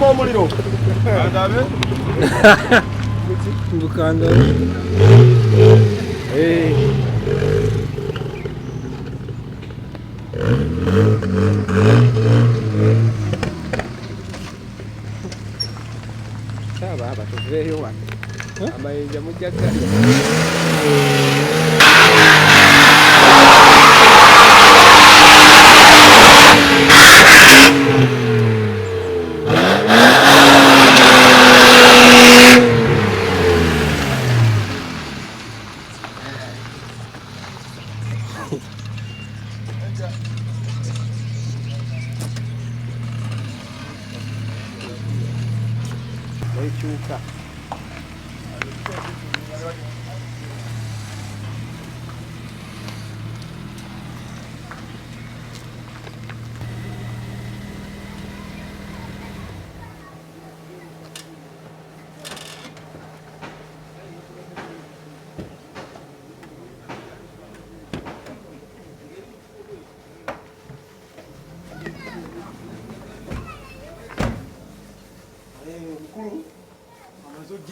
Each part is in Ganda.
Muliro. Andabe? Bukanda. Sawa hapa tuveyo wapi? Amayinja mujaka. Chuka.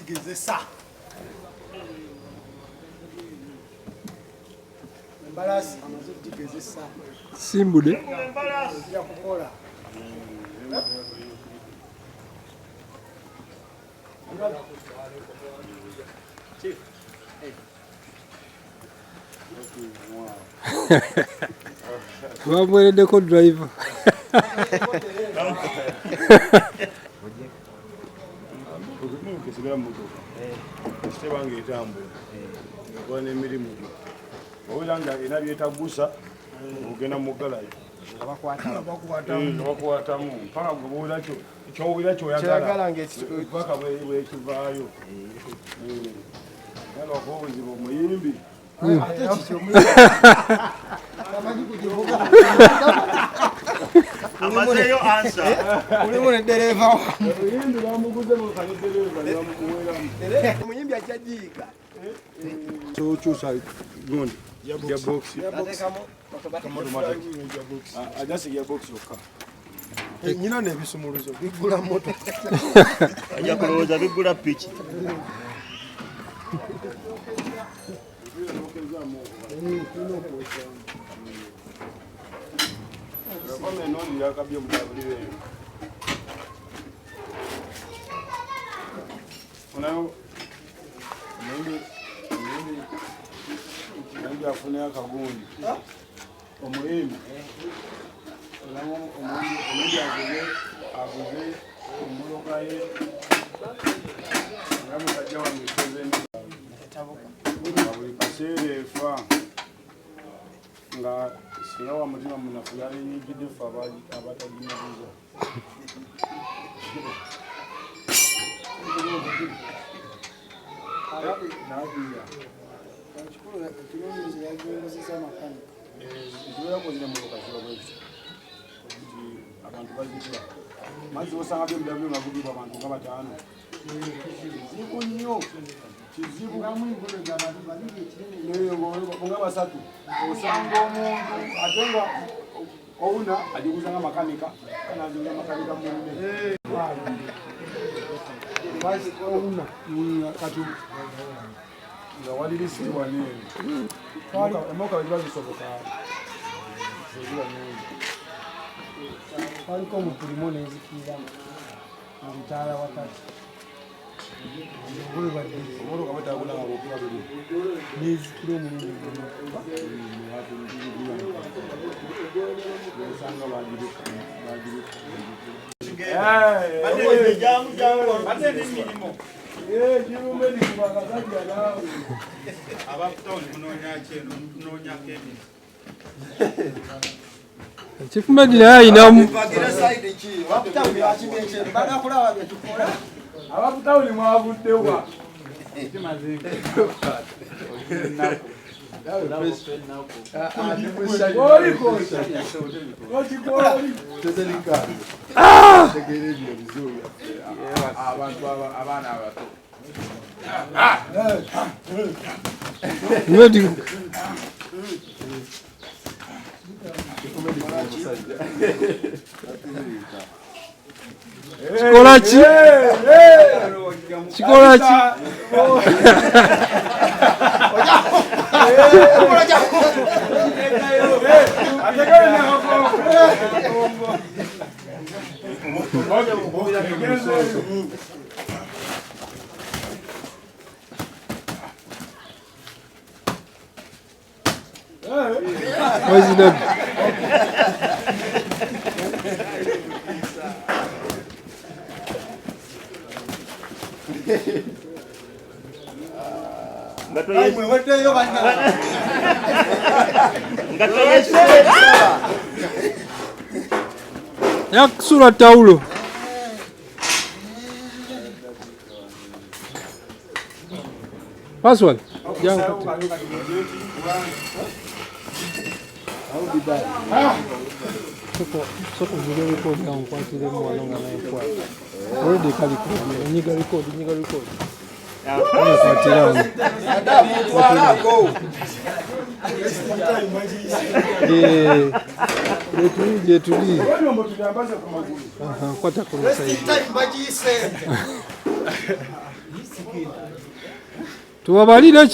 Yaguzze sa. Embalasi amaze yaguzze sa. Simbude. Ya kukola. Chief. Wamweredeko driver. Kusigala mutoka. Sitebange etambo. Bwana emirimu. Owulanga ina byetagusa ogenda mu galayo. Bakwatamu. Mpaka gwe kyowulira kyoyagala paka bwekivaayo. Nalo obuzibu omuyimbi. Ate kikyo Amazeyo answer. Ulimu ne dereva. Oyimbi bamuguze mu kanidereva bamukuwera. Omuyimbi akyajiika. Chochusa gondi. Ya box. Ajasi ya box yokka. Nyina n'ebisumuluzo bigula moto. Ajja kulowooza bigula piki. Kama noni yakabye mtabulire. Unayo mimi ndio afune akagundi. Omuyimbi. Unayo omuyimbi aguze umulokaye. Ngamu tajja wa misozeni. Pasere fa nga singa wa mutima munafu yali nyigidde fa abataginabuza. Nabiya. Kachukua kilomizi ya viongozi sana kana. Ndio kuzina mu lokasho bwezi. Abantu bazikira. Mazi osanga byo mdabyo ngakubibwa abantu nga batano. Ziku nnyo. Kizibu kamwingule abantu balike kinene nga basatu. Osanga omuntu atenga ouna ajiguza nga makanika kana ajiguza makanika munne. Basi ouna katu nga walirisi wanene. Emoka bibazo soboka. Waliko mupulimo nezikira mu bitaala wakati. Omoro kama tabula ngokula buli. Nezikira omulundi. Sanga bagiruka. Chiefmedie kubakazajja nawe. Abapton kunonya cheno kunonya kemi. Chiefmedie naye ayinamu Abaputawuni mwavuddewa. Abaana abato. Chikolachi. Chikolachi. Where's the yak sura taulo. Password. Jangan. Soko video record yang kuanti demo wanonga na kwa. Already kali record, nyiga record. Ni fatirani. Tuli. Aha, kwata kuna saidi. Tuwabalile